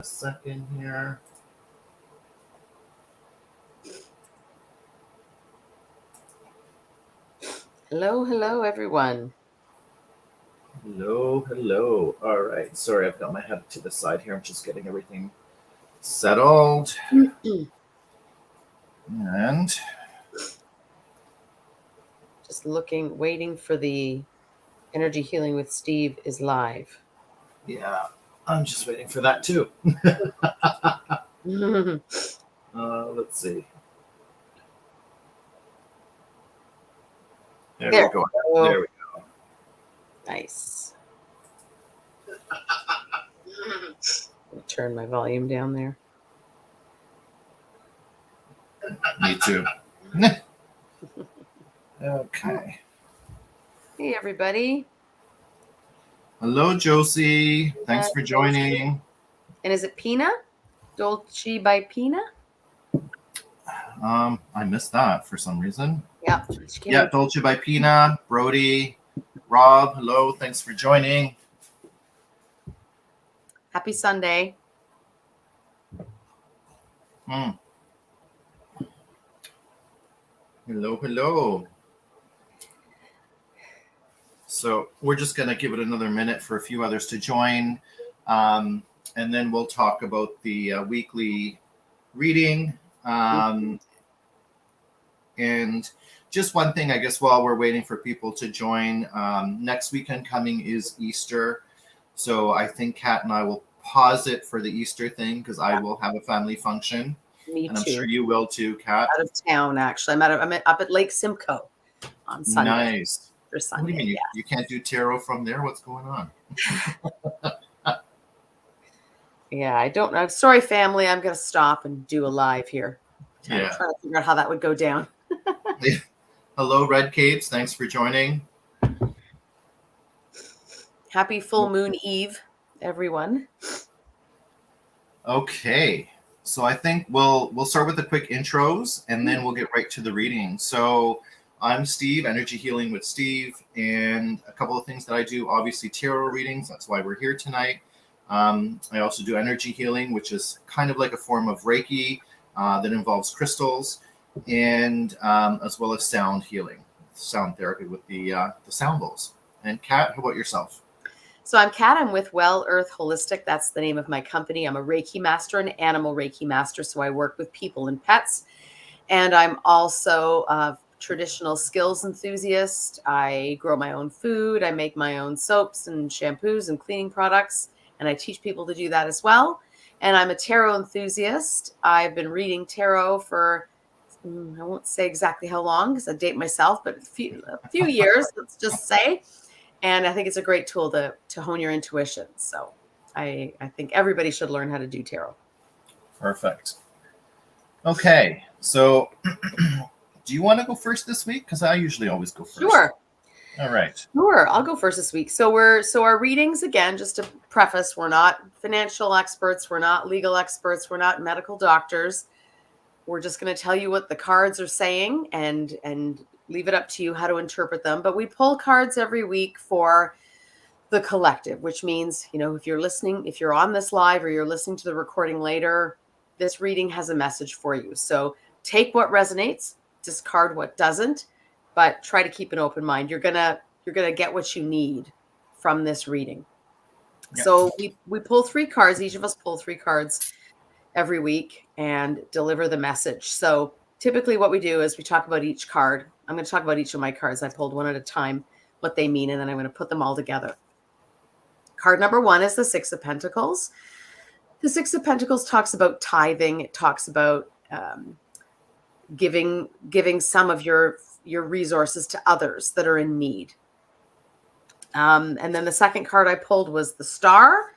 A second here. Hello, everyone. Hello. All right. Sorry, I've got my head to the side here. I'm just getting everything settled. And Just waiting for the Energy Healing with Steve is live. yeah, I'm just waiting for that too. Let's see. There we go. There we go. Nice. I'll turn my volume down there. Me too. Okay. Hey, everybody. Hello, Josie. Thanks for joining. And is it Pina? Dolce by Pina? I missed that for some reason. Yeah. Yeah, Dolce by Pina, Brody, Rob. Hello. Thanks for joining. Happy Sunday. Hello. So we're just going to give it another minute for a few others to join. And then we'll talk about the weekly reading. And just one thing, I guess, while we're waiting for people to join, next weekend coming is Easter. So I think Kat and I will pause it for the Easter thing because I will have a family function. Me and I'm too. sure you will too, Kat. Out of town, actually. I'm up at Lake Simcoe on Sunday. Nice. For Sunday. What do you mean? You can't do tarot from there? What's going on? Yeah, I don't know. Sorry, family. I'm going to stop and do a live here. I'm trying to figure out how that would go down. Hello, Red Capes. Thanks for joining. Happy full moon eve, everyone. Okay. So I think we'll start with the quick intros and then we'll get right to the reading. So I'm Steve, Energy Healing with Steve, and a couple of things that I do, obviously tarot readings. That's why we're here tonight. I also do energy healing, which is kind of like a form of Reiki that involves crystals, and as well as sound healing, sound therapy with the sound bowls. And Kat, how about yourself? So I'm Kat. I'm with Well Earth Holistic. That's the name of my company. I'm a Reiki master, an animal Reiki master. So I work with people and pets. And I'm also a traditional skills enthusiast. I grow my own food. I make my own soaps and shampoos and cleaning products. And I teach people to do that as well. And I'm a tarot enthusiast. I've been reading tarot for, I won't say exactly how long because I date myself, but a few years, let's just say. And I think it's a great tool to hone your intuition. So I think everybody should learn how to do tarot. Perfect. Okay. So do you want to go first this week? Because I usually always go first. Sure. All right. Sure. I'll go first this week. So our readings, again, just to preface, we're not financial experts. We're not legal experts. We're not medical doctors. We're just going to tell you what the cards are saying and leave it up to you how to interpret them. But we pull cards every week for the collective, which means, if you're listening, if you're on this live or you're listening to the recording later, this reading has a message for you. So take what resonates, discard what doesn't, but try to keep an open mind. You're gonna get what you need from this reading. Yeah. So we pull 3 cards. Each of us pull 3 cards every week and deliver the message. So typically what we do is we talk about each card. I'm going to talk about each of my cards. I pulled one at a time, what they mean, and then I'm going to put them all together. Card number 1 is the 6 of Pentacles. The 6 of Pentacles talks about tithing. It talks about giving some of your resources to others that are in need. And then the second card I pulled was the Star.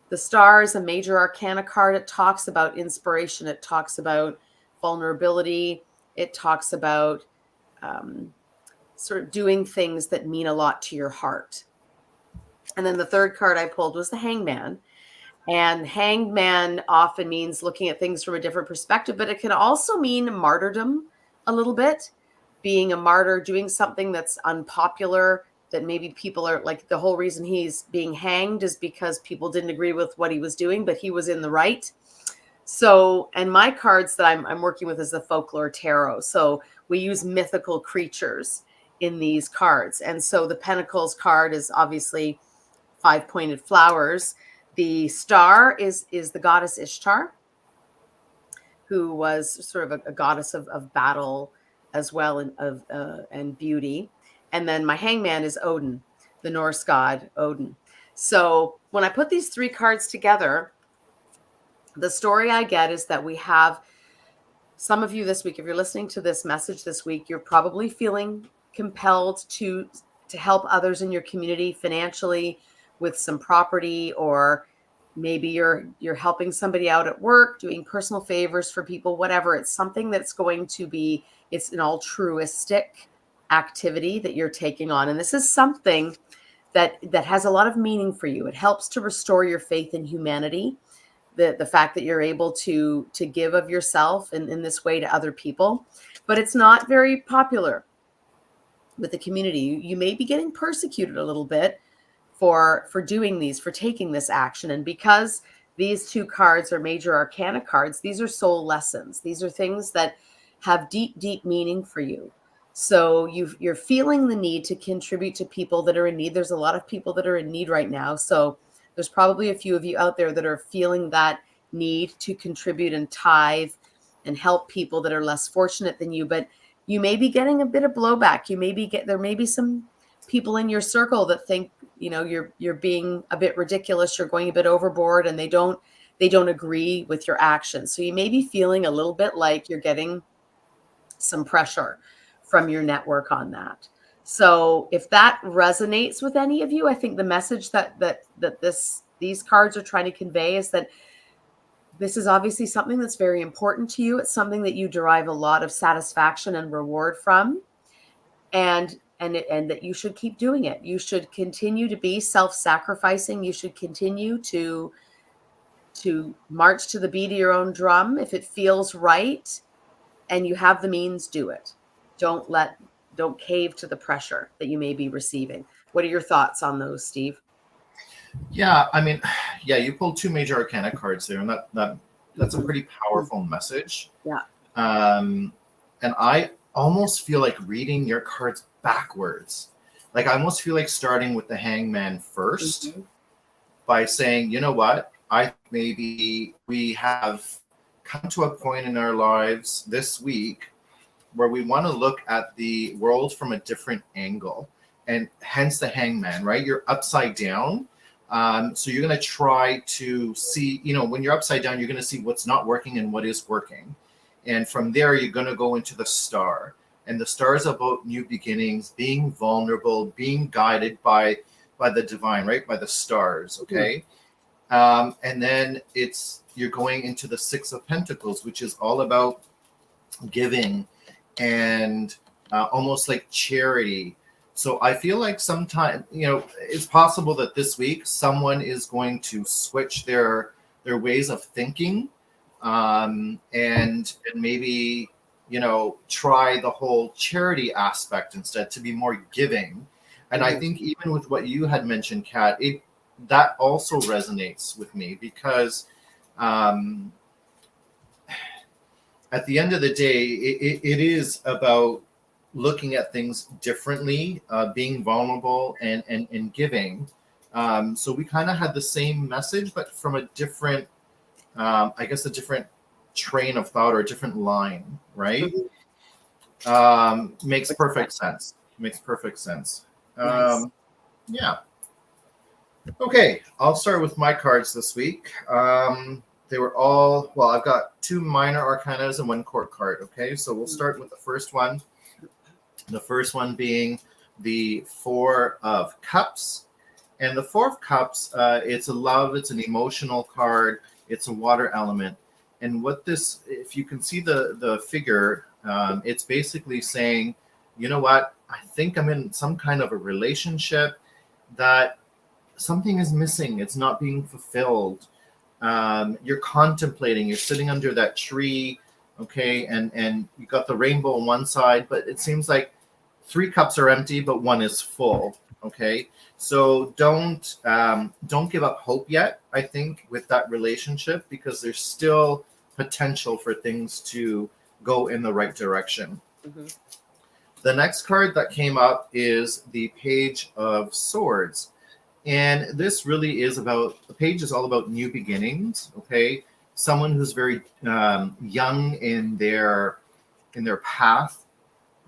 The Star is a major arcana card. It talks about inspiration. It talks about vulnerability. It talks about sort of doing things that mean a lot to your heart. And then the third card I pulled was the Hangman. And Hangman often means looking at things from a different perspective, but it can also mean martyrdom a little bit, being a martyr, doing something that's unpopular, that maybe people are like, the whole reason he's being hanged is because people didn't agree with what he was doing, but he was in the right. So, and my cards that I'm working with is the Folklore Tarot. So we use mythical creatures in these cards. And so the Pentacles card is obviously 5 pointed flowers. The star is the goddess Ishtar, who was sort of a goddess of battle as well, and beauty. And then my hangman is Odin, the Norse god Odin. So when I put these 3 cards together, the story I get is that we have some of you this week, if you're listening to this message this week, you're probably feeling compelled to help others in your community financially with some property, or maybe you're helping somebody out at work, doing personal favors for people, whatever. It's something that's going to be, it's an altruistic activity that you're taking on. And this is something that has a lot of meaning for you. It helps to restore your faith in humanity. The fact that you're able to give of yourself in this way to other people, but it's not very popular with the community. You may be getting persecuted a little bit for doing these, for taking this action. And because these 2 cards are major arcana cards, these are soul lessons. These are things that have deep, deep meaning for you. So you're feeling the need to contribute to people that are in need. There's a lot of people that are in need right now. So there's probably a few of you out there that are feeling that need to contribute and tithe and help people that are less fortunate than you. But you may be getting a bit of blowback. There may be some people in your circle that think, you're being a bit ridiculous. You're going a bit overboard, and they don't agree with your actions. So you may be feeling a little bit like you're getting some pressure from your network on that. So if that resonates with any of you, I think the message that these cards are trying to convey is that this is obviously something that's very important to you. It's something that you derive a lot of satisfaction and reward from, and that you should keep doing it. You should continue to be self-sacrificing. You should continue to march to the beat of your own drum. If it feels right and you have the means, do it. Don't cave to the pressure that you may be receiving. What are your thoughts on those, Steve? Yeah, I mean, you pulled 2 major arcana cards there, and that's a pretty powerful message. Yeah. And I almost feel like reading your cards backwards. Like I almost feel like starting with the hangman first, by saying, you know what, maybe we have come to a point in our lives this week where we want to look at the world from a different angle, and hence the hangman, right? You're upside down. So you're going to try to see, when you're upside down, you're going to see what's not working and what is working. And from there, you're going to go into the star. And the star is about new beginnings, being vulnerable, being guided by the divine, right? By the stars, okay? And then you're going into the 6 of Pentacles, which is all about giving and almost like charity. So I feel like sometimes, it's possible that this week someone is going to switch their ways of thinking, and maybe, try the whole charity aspect instead, to be more giving. And I think even with what you had mentioned, Kat, that also resonates with me, because at the end of the day, it is about looking at things differently, being vulnerable and giving. So we kind of had the same message, but from a different, a different train of thought, or a different line, right? Makes perfect sense. Nice. Yeah. Okay, I'll start with my cards this week. They were all, I've got 2 minor arcanas and 1 court card. Okay, so we'll start with the first one. The first one being the 4 of Cups. And the 4 of Cups, it's an emotional card. It's a water element. And what this, if you can see the figure, it's basically saying, you know what, I think I'm in some kind of a relationship that something is missing. It's not being fulfilled. You're contemplating, you're sitting under that tree, okay, and you got the rainbow on one side, but it seems like 3 cups are empty, but 1 is full. Okay, so don't give up hope yet. I think with that relationship, because there's still potential for things to go in the right direction. Mhm. The next card that came up is the Page of Swords. And this really is about, the page is all about new beginnings. Okay, someone who's very young in their path.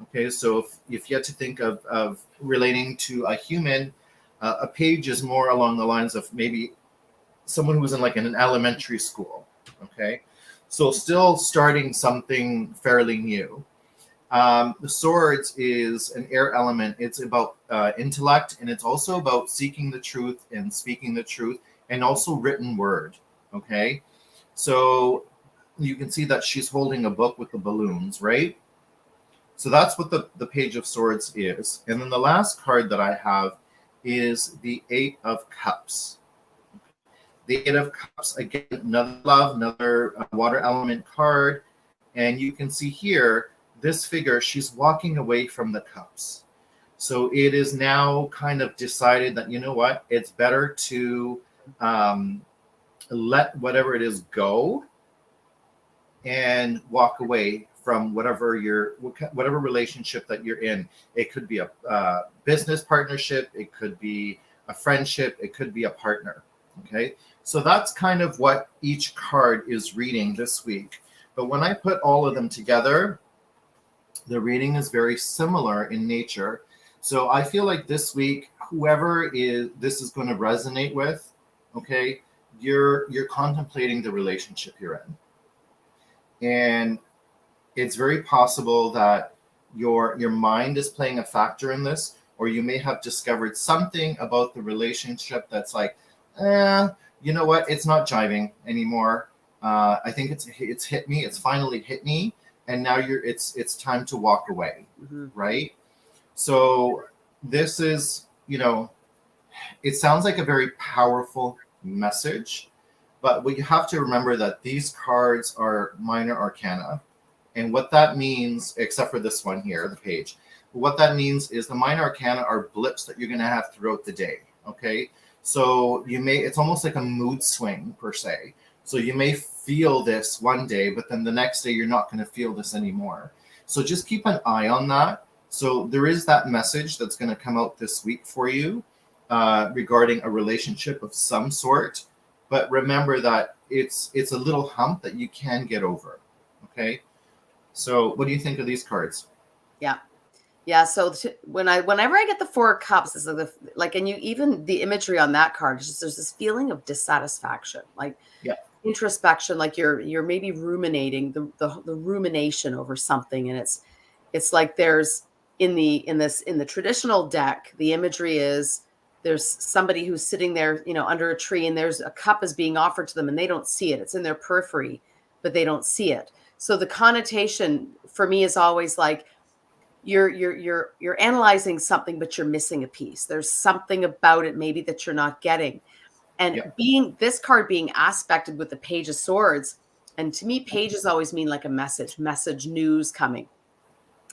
Okay, so if you had to think of relating to a human, a page is more along the lines of maybe someone who's in like in an elementary school. Okay, so still starting something fairly new. The swords is an air element. It's about intellect, and it's also about seeking the truth and speaking the truth, and also written word. Okay, so you can see that she's holding a book with the balloons, right? So that's what the Page of Swords is. And then the last card that I have is the Eight of Cups. The Eight of Cups, again, another love, another water element card. And you can see here, this figure, she's walking away from the cups. So it is now kind of decided that, you know what, it's better to let whatever it is go and walk away from whatever relationship that you're in. It could be a business partnership, it could be a friendship, it could be a partner. Okay, so that's kind of what each card is reading this week. But when I put all of them together, the reading is very similar in nature. So I feel like this week, whoever this is going to resonate with, okay, you're contemplating the relationship you're in. And it's very possible that your mind is playing a factor in this, or you may have discovered something about the relationship that's like, you know what, it's not jiving anymore. I think it's hit me. It's finally hit me, and now it's time to walk away, right? So this is, it sounds like a very powerful message, but we have to remember that these cards are minor arcana. And what that means, except for this one here, the page, what that means is the minor arcana are blips that you're going to have throughout the day. Okay. So it's almost like a mood swing per se. So you may feel this one day, but then the next day you're not going to feel this anymore. So just keep an eye on that. So there is that message that's going to come out this week for you regarding a relationship of some sort. But remember that it's a little hump that you can get over. Okay. So what do you think of these cards? Yeah. So whenever I get the Four of Cups, is like, and even the imagery on that card, just there's this feeling of dissatisfaction, like introspection, like you're maybe ruminating the rumination over something, and it's like there's in the traditional deck, the imagery is there's somebody who's sitting there, under a tree, and there's a cup is being offered to them, and they don't see it. It's in their periphery, but they don't see it. So the connotation for me is always like you're analyzing something, but you're missing a piece. There's something about it maybe that you're not getting. And being this card being aspected with the Page of Swords, and to me, pages always mean like a message, news coming.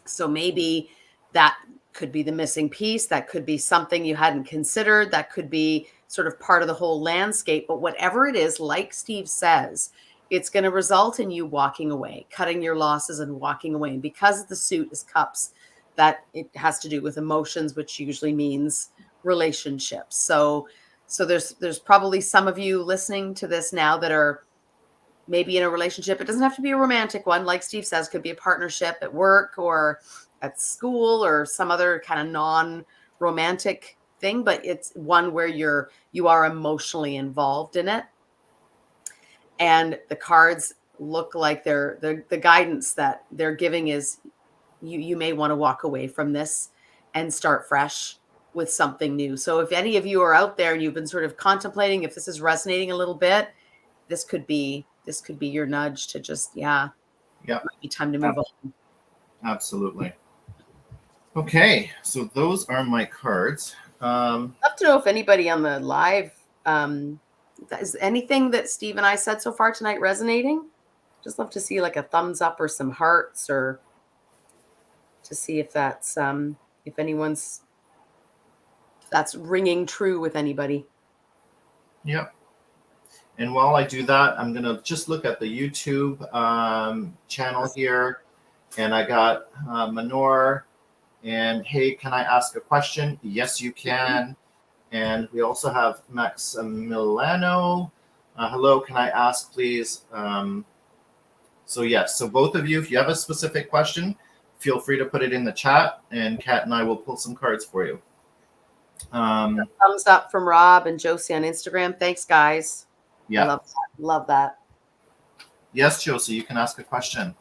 So maybe that could be the missing piece. That could be something you hadn't considered. That could be sort of part of the whole landscape. But whatever it is, like Steve says, it's going to result in you walking away, cutting your losses and walking away. And because the suit is cups, that it has to do with emotions, which usually means relationships. So there's probably some of you listening to this now that are maybe in a relationship. It doesn't have to be a romantic one. Like Steve says, could be a partnership at work or at school or some other kind of non-romantic thing, but it's one where you are emotionally involved in it. And the cards look like the guidance that they're giving is you may want to walk away from this and start fresh with something new. So if any of you are out there and you've been sort of contemplating if this is resonating a little bit, this could be your nudge to just might be time to move on. Absolutely. Okay, so those are my cards. I'd love to know if anybody on the live is anything that Steve and I said so far tonight resonating. Just love to see like a thumbs up or some hearts, or to see if that's if anyone's that's ringing true with anybody. Yep. And while I do that, I'm going to just look at the YouTube channel here. And I got Manor. And hey, can I ask a question? Yes, you can. And we also have Max Milano. Hello, can I ask, please? So yes, so both of you, if you have a specific question, feel free to put it in the chat, and Kat and I will pull some cards for you. Thumbs up from Rob and Josie on Instagram. Thanks, guys. Yeah. I love that. Yes, Josie, you can ask a question.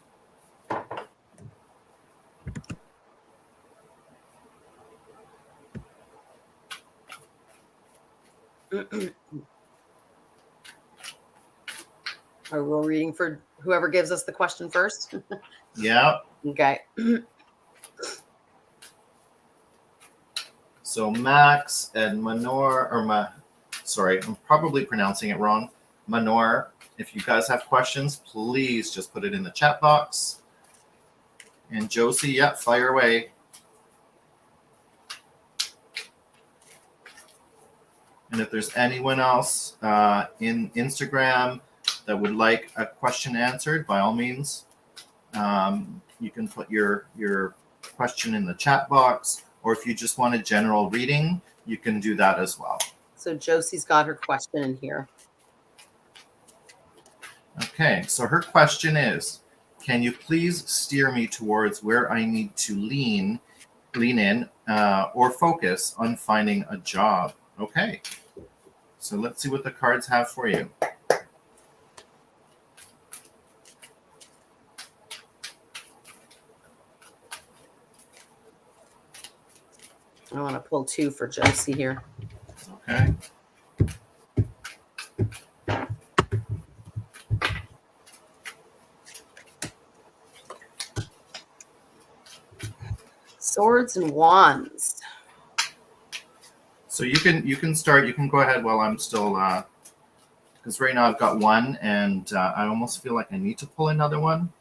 Are we reading for whoever gives us the question first? Yeah. Okay. So Max and Manor, sorry, I'm probably pronouncing it wrong. Manor, if you guys have questions, please just put it in the chat box. And Josie, yeah, fire away. And if there's anyone else in Instagram that would like a question answered, by all means, you can put your question in the chat box. Or if you just want a general reading, you can do that as well. So Josie's got her question in here. Okay, so her question is, can you please steer me towards where I need to lean in or focus on finding a job? Okay, so let's see what the cards have for you. I want to pull two for Josie here. Okay. Swords and Wands. So you can start. You can go ahead while I'm still because right now I've got one, and I almost feel like I need to pull another one.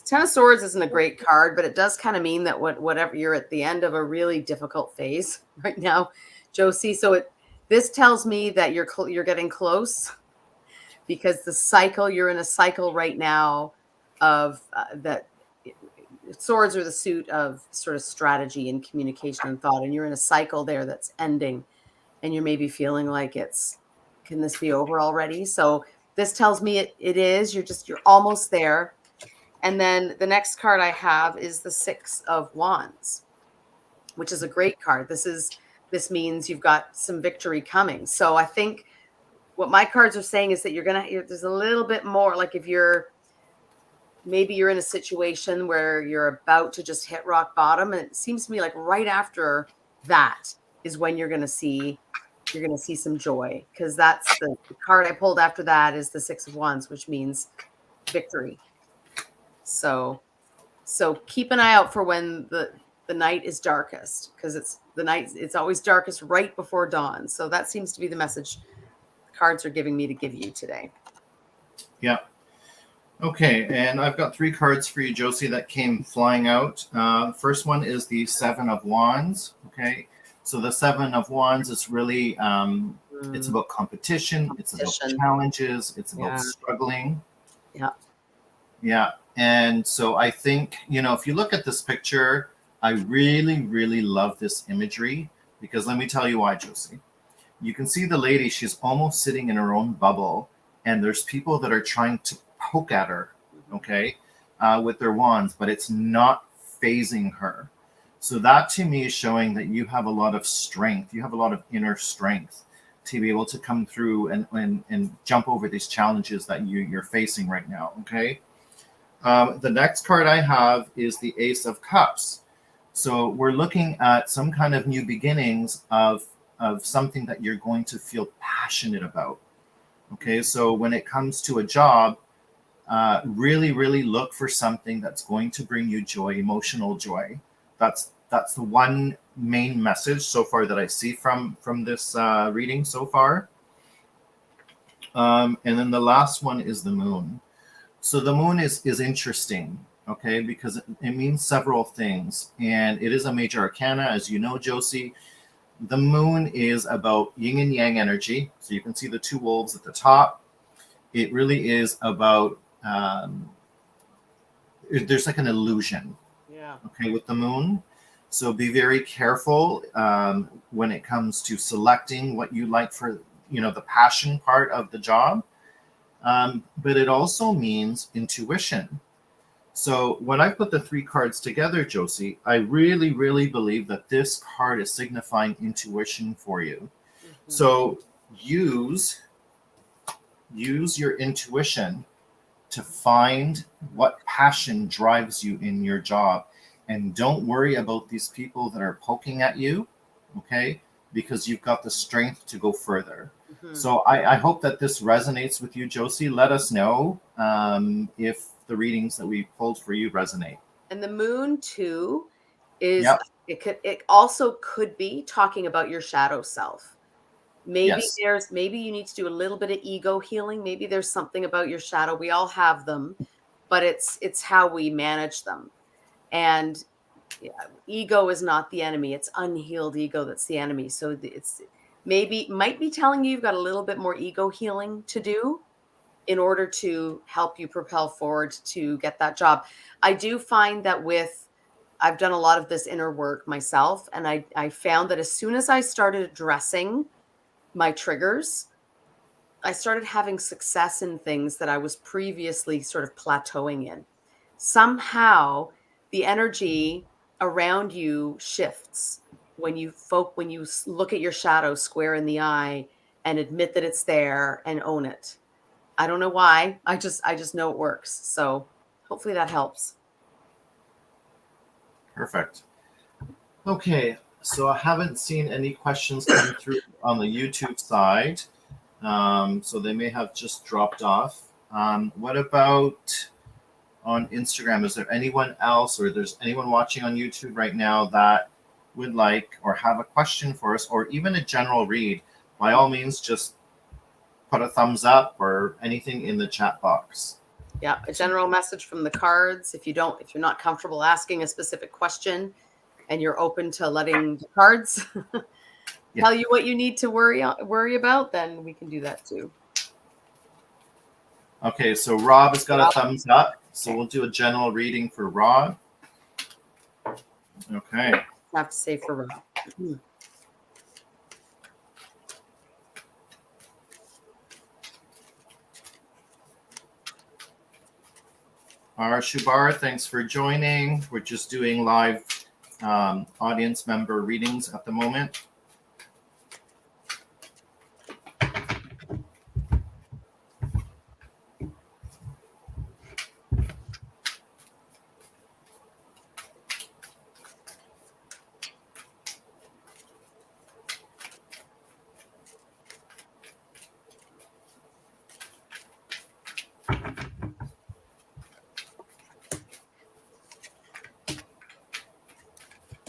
Ten of Swords isn't a great card, but it does kind of mean that whatever you're at the end of a really difficult phase right now, Josie. So this tells me that you're getting close, because you're in a cycle right now of that. Swords are the suit of sort of strategy and communication and thought, and you're in a cycle there that's ending, and you're maybe feeling like can this be over already? So this tells me it is. You're almost there. And then the next card I have is the Six of Wands, which is a great card. This means you've got some victory coming. So I think what my cards are saying is that there's a little bit more, like if maybe you're in a situation where you're about to just hit rock bottom, and it seems to me like right after that is when you're going to see some joy, because that's the card I pulled after that is the Six of Wands, which means victory. So keep an eye out for when the night is darkest, because it's always darkest right before dawn. So that seems to be the message the cards are giving me to give you today. Yeah. Okay, and I've got three cards for you, Josie, that came flying out. The first one is the Seven of Wands. Okay, so the Seven of Wands is really it's about competition. It's about challenges. It's about struggling. Yeah. Yeah. And so I think, if you look at this picture, I really, really love this imagery, because let me tell you why, Josie. You can see the lady, she's almost sitting in her own bubble, and there's people that are trying to poke at her, okay, with their wands, but it's not phasing her. So that to me is showing that you have a lot of strength. You have a lot of inner strength to be able to come through and jump over these challenges that you're facing right now, okay? The next card I have is the Ace of Cups. So we're looking at some kind of new beginnings of something that you're going to feel passionate about. Okay, so when it comes to a job, really, really look for something that's going to bring you joy, emotional joy. That's the one main message so far that I see from this reading so far. And then the last one is the moon. So the moon is interesting, okay, because it means several things, and it is a major arcana, as you know, Josie. The moon is about yin and yang energy. So you can see the two wolves at the top. It really is about, there's like an illusion, Yeah. okay, with the moon. So be very careful when it comes to selecting what you like for, the passion part of the job. But it also means intuition. So when I put the three cards together, Josie, I really, really believe that this card is signifying intuition for you. So use your intuition to find what passion drives you in your job. And don't worry about these people that are poking at you, okay? Because you've got the strength to go further. So I hope that this resonates with you, Josie. Let us know if the readings that we pulled for you resonate. And the moon too is Yep. it also could be talking about your shadow self. Maybe Yes. maybe you need to do a little bit of ego healing. Maybe there's something about your shadow. We all have them, but it's how we manage them. And yeah, ego is not the enemy. It's unhealed ego that's the enemy. So it's maybe might be telling you you've got a little bit more ego healing to do in order to help you propel forward to get that job. I do find that I've done a lot of this inner work myself, and I found that as soon as I started addressing my triggers, I started having success in things that I was previously sort of plateauing in. Somehow the energy around you shifts when you look at your shadow square in the eye and admit that it's there and own it. I don't know why. I just know it works. So hopefully that helps. Perfect. Okay. So I haven't seen any questions come through on the YouTube side. So they may have just dropped off. What about on Instagram? Is there anyone else, or there's anyone watching on YouTube right now that would like or have a question for us, or even a general read? By all means, just put a thumbs up or anything in the chat box. Yeah, a general message from the cards. If you're not comfortable asking a specific question and you're open to letting the cards tell you what you need to worry about, then we can do that too. Okay, so Rob has got a thumbs up. So we'll do a general reading for Rob. Okay. I have to say for Rob. Shubar, thanks for joining. We're just doing live audience member readings at the moment.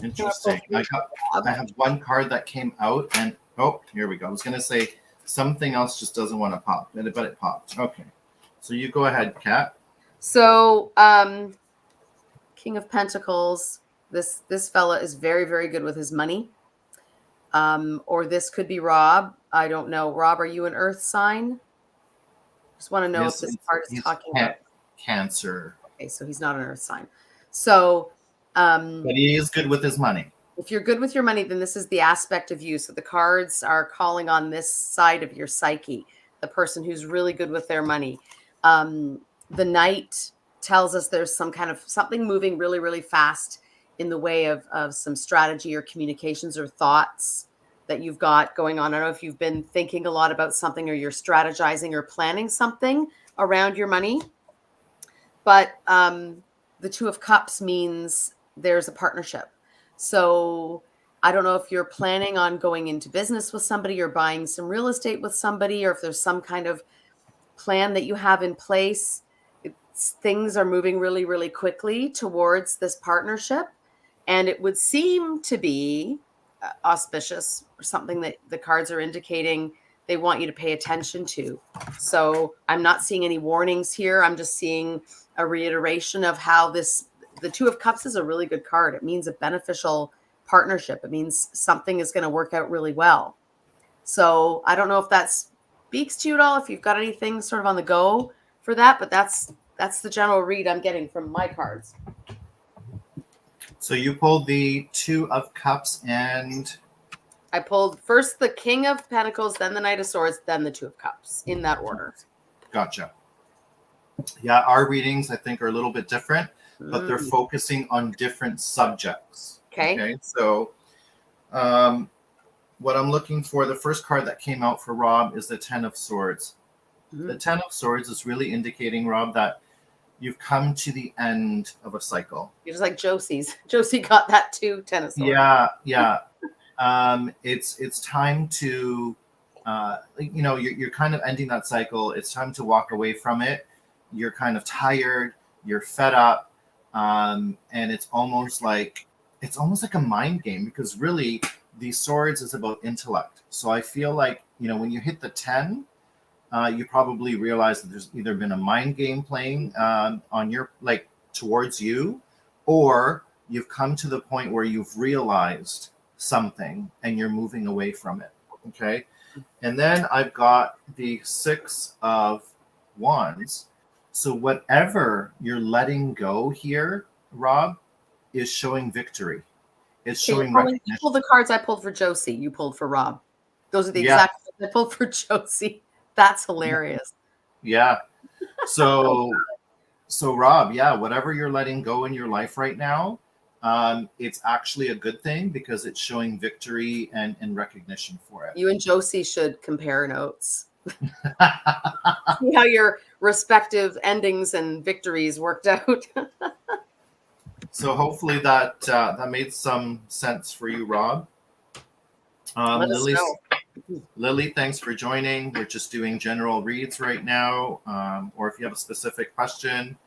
Interesting. I have one card that came out, and here we go. I was gonna say something else just doesn't want to pop, but it popped. Okay, so you go ahead, Kat. So, King of Pentacles. This fella is very, very good with his money. Or this could be Rob. I don't know. Rob, are you an Earth sign? Just want to know if this card is talking about Cancer. Okay, so he's not an Earth sign. So, but he is good with his money. If you're good with your money, then this is the aspect of you. So the cards are calling on this side of your psyche, the person who's really good with their money. The Knight tells us there's some kind of something moving really, really fast in the way of some strategy or communications or thoughts that you've got going on. I don't know if you've been thinking a lot about something or you're strategizing or planning something around your money. But the Two of Cups means there's a partnership. So I don't know if you're planning on going into business with somebody or buying some real estate with somebody, or if there's some kind of plan that you have in place. Things are moving really, really quickly towards this partnership. And it would seem to be auspicious or something that the cards are indicating they want you to pay attention to. So I'm not seeing any warnings here. I'm just seeing a reiteration of how the Two of Cups is a really good card. It means a beneficial partnership. It means something is going to work out really well. So I don't know if that speaks to you at all, if you've got anything sort of on the go for that, but that's the general read I'm getting from my cards. So you pulled the Two of Cups, and I pulled first the King of Pentacles, then the Knight of Swords, then the Two of Cups, in that order. Gotcha. Yeah, our readings, I think, are a little bit different, but they're focusing on different subjects. Okay. So what I'm looking for, the first card that came out for Rob is the Ten of Swords. The Ten of Swords is really indicating, Rob, that you've come to the end of a cycle. You're just like Josie's. Josie got that too, Ten of Swords. Yeah. It's time to, you're kind of ending that cycle. It's time to walk away from it. You're kind of tired. You're fed up, and it's almost like a mind game, because really, these swords is about intellect. So I feel like, when you hit the 10, you probably realize that there's either been a mind game playing on your, like, towards you, or you've come to the point where you've realized something and you're moving away from it. Okay. And then I've got the Six of Wands. So whatever you're letting go here, Rob, is showing victory. It's showing recognition. You pulled the cards I pulled for Josie. You pulled for Rob. Those are the exact cards I pulled for Josie. That's hilarious. Yeah. So Rob, whatever you're letting go in your life right now, it's actually a good thing, because it's showing victory and recognition for it. You and Josie should compare notes. See how your respective endings and victories worked out. So hopefully that made some sense for you, Rob. Lily, thanks for joining. We're just doing general reads right now, or if you have a specific question.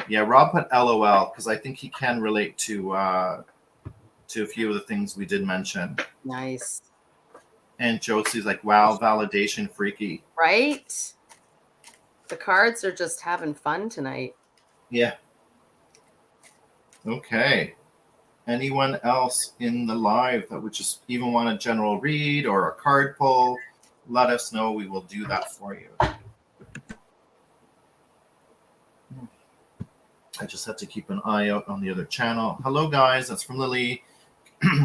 Yeah, Rob put LOL because I think he can relate to a few of the things we did mention. Nice. And Josie's like, wow, validation freaky. Right? The cards are just having fun tonight. Yeah. Okay. Anyone else in the live that would just even want a general read or a card pull, let us know. We will do that for you. I just have to keep an eye out on the other channel. Hello, guys. That's from Lily.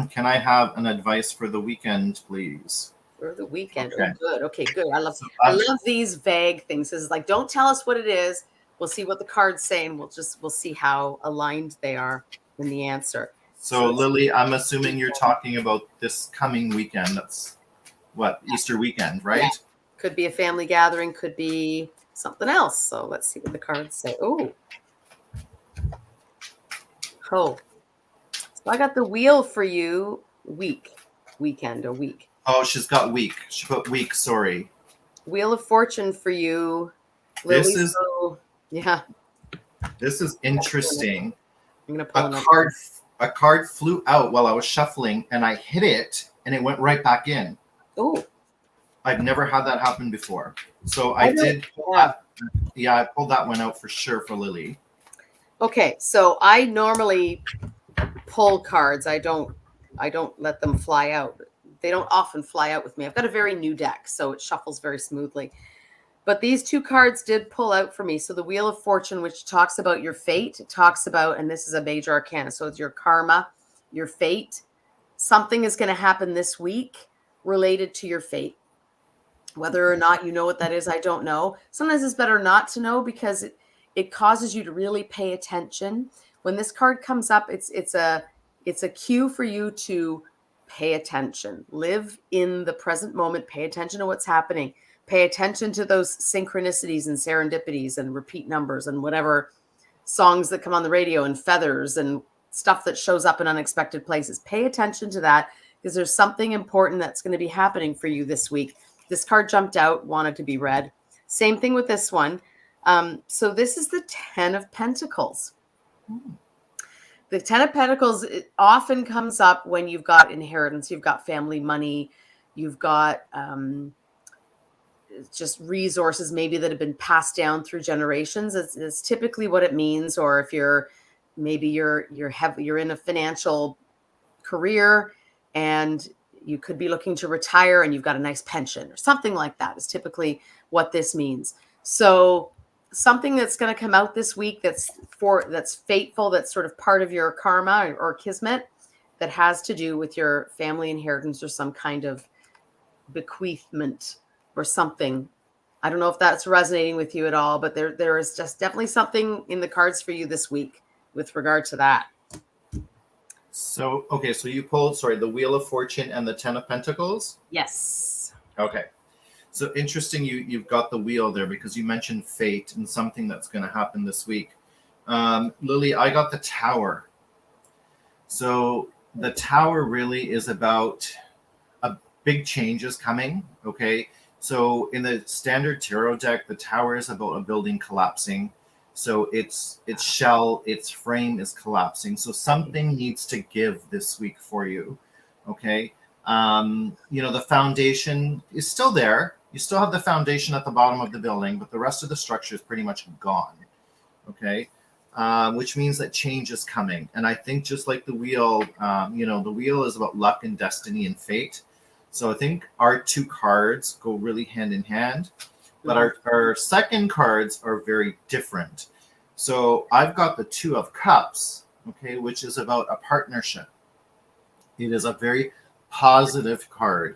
Can I have an advice for the weekend, please? For the weekend. Okay. Oh, good. Okay, good. I love these vague things. It's like, don't tell us what it is. We'll see what the cards say, and we'll see how aligned they are in the answer. So Lily, I'm assuming you're talking about this coming weekend. That's what, Easter weekend, right? Yeah. Could be a family gathering, could be something else. So let's see what the cards say. Oh. So I got the wheel for you. Weekend. Oh, she's got week. She put week. Sorry. Wheel of Fortune for you. Lily. This is interesting. I'm gonna pull a card flew out while I was shuffling, and I hit it, and it went right back in. Oh. I've never had that happen before. So I did. I pulled that one out for sure for Lily. Okay, so I normally pull cards. I don't let them fly out. They don't often fly out with me. I've got a very new deck, so it shuffles very smoothly. But these two cards did pull out for me. So the Wheel of Fortune, which talks about your fate, it talks about, and this is a major arcana, so it's your karma, your fate. Something is going to happen this week related to your fate. Whether or not you know what that is, I don't know. Sometimes it's better not to know, because it causes you to really pay attention. When this card comes up, it's a cue for you to pay attention. Live in the present moment. Pay attention to what's happening. Pay attention to those synchronicities and serendipities and repeat numbers and whatever songs that come on the radio and feathers and stuff that shows up in unexpected places. Pay attention to that, because there's something important that's going to be happening for you this week. This card jumped out, wanted to be read. Same thing with this one. So this is the 10 of Pentacles. The 10 of Pentacles, it often comes up when you've got inheritance, you've got family money, you've got just resources maybe that have been passed down through generations. It's typically what it means. Or if you're in a financial career, and you could be looking to retire and you've got a nice pension or something like that is typically what this means. So something that's going to come out this week that's fateful, that's sort of part of your karma or kismet, that has to do with your family inheritance or some kind of bequeathment or something. I don't know if that's resonating with you at all, but there is just definitely something in the cards for you this week with regard to that. So, okay, so you pulled, sorry, the Wheel of Fortune and the Ten of Pentacles? Yes. Okay. So interesting you've got the wheel there because you mentioned fate and something that's going to happen this week. Lily, I got the Tower. So the Tower really is about a big changes coming, okay? So in the standard tarot deck, the Tower is about a building collapsing. So its shell, its frame is collapsing. So something needs to give this week for you, okay? The foundation is still there. You still have the foundation at the bottom of the building, but the rest of the structure is pretty much gone, okay? Which means that change is coming. And I think just like the wheel, the wheel is about luck and destiny and fate. So I think our two cards go really hand in hand. But our second cards are very different. So I've got the Two of Cups, okay, which is about a partnership. It is a very positive card.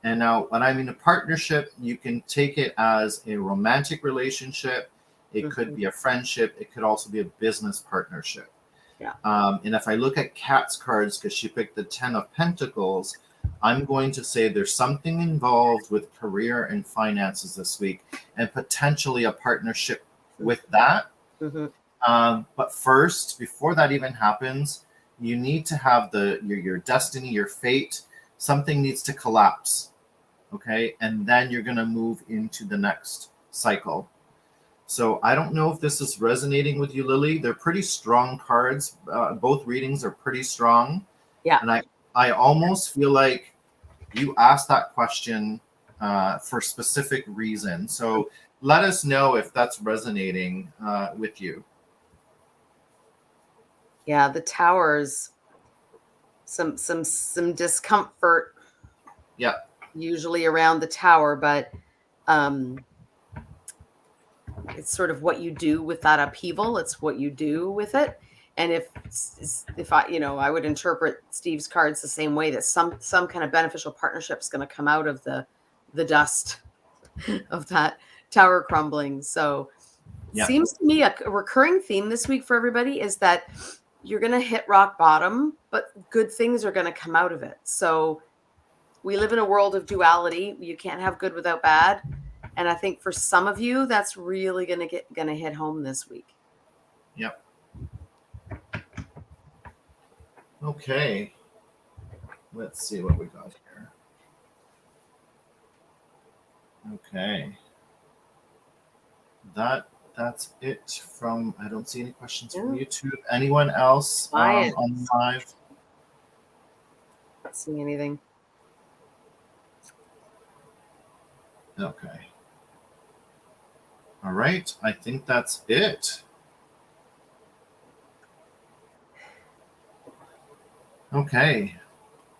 And now when I mean a partnership, you can take it as a romantic relationship. It could be a friendship. It could also be a business partnership. Yeah. And if I look at Kat's cards, because she picked the Ten of Pentacles, I'm going to say there's something involved with career and finances this week and potentially a partnership with that. But first, before that even happens, you need to have your destiny, your fate. Something needs to collapse, okay? And then you're going to move into the next cycle. So I don't know if this is resonating with you, Lily. They're pretty strong cards. Both readings are pretty strong. Yeah. And I almost feel like you asked that question for specific reason. So let us know if that's resonating with you. Yeah, the Towers, some discomfort. Yeah. Usually around the Tower, but it's sort of what you do with that upheaval. It's what you do with it. And if I would interpret Steve's cards the same way, that some kind of beneficial partnership is going to come out of the dust of that tower crumbling. So Yeah. Seems to me a recurring theme this week for everybody is that you're going to hit rock bottom, but good things are going to come out of it. So we live in a world of duality. You can't have good without bad. And I think for some of you, that's really going to hit home this week. Yep. Okay. Let's see what we got here. Okay. That's it from, I don't see any questions from YouTube. Anyone else on live? Not seeing anything. Okay. All right. I think that's it. Okay.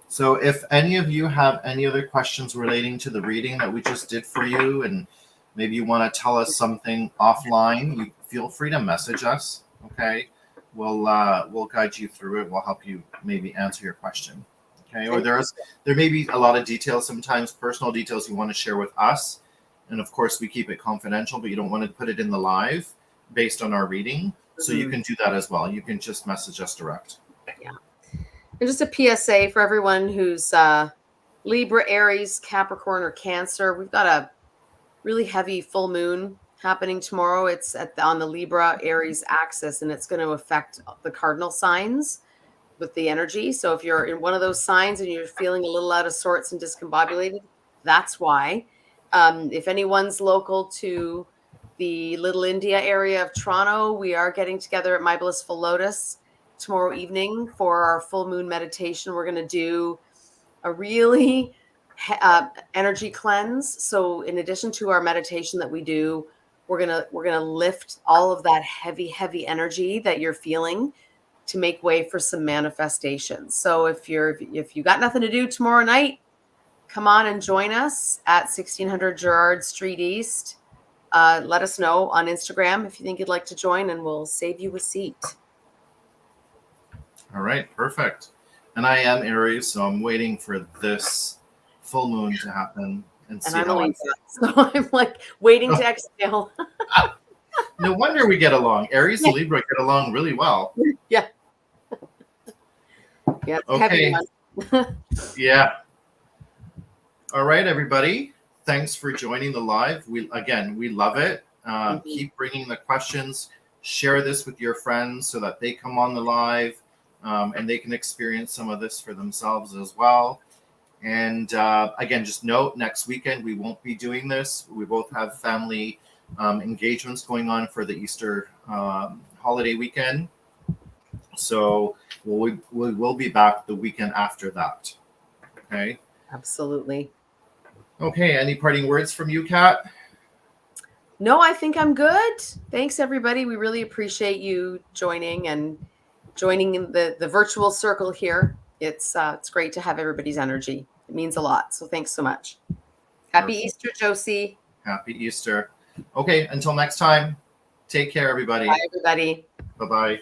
So if any of you have any other questions relating to the reading that we just did for you, and maybe you want to tell us something offline, you feel free to message us. Okay. We'll guide you through it. We'll help you maybe answer your question. Okay. Or there may be a lot of details, sometimes personal details you want to share with us. And of course we keep it confidential, but you don't want to put it in the live based on our reading. So you can do that as well. You can just message us direct. Yeah. And just a PSA for everyone who's Libra, Aries, Capricorn, or Cancer. We've got a really heavy full moon happening tomorrow. It's on the Libra Aries axis, and it's going to affect the cardinal signs with the energy. So if you're in one of those signs and you're feeling a little out of sorts and discombobulated, that's why. If anyone's local to the Little India area of Toronto, we are getting together at My Blissful Lotus tomorrow evening for our full moon meditation. We're going to do a really energy cleanse. So in addition to our meditation that we do, we're gonna lift all of that heavy energy that you're feeling to make way for some manifestations. So if you got nothing to do tomorrow night, come on and join us at 1600 Gerrard Street East. Let us know on Instagram if you think you'd like to join, and we'll save you a seat. All right, perfect. And I am Aries, so I'm waiting for this full moon to happen and see I'm how a I Libra, so I'm like waiting Oh. to exhale. No wonder we get along. Aries and Libra get along really well. Yeah, it's a heavy Okay. one. Yeah. All right, everybody. Thanks for joining the live. We love it. Keep bringing the questions. Share this with your friends so that they come on the live and they can experience some of this for themselves as well. And again, just note, next weekend we won't be doing this. We both have family engagements going on for the Easter holiday weekend. So we will be back the weekend after that. Okay. Absolutely. Okay. Any parting words from you, Kat? No, I think I'm good. Thanks, everybody. We really appreciate you joining in the virtual circle here. It's great to have everybody's energy. It means a lot. So thanks so much. Happy Perfect. Easter, Josie. Happy Easter. Okay. Until next time, take care, everybody. Bye, everybody. Bye-bye.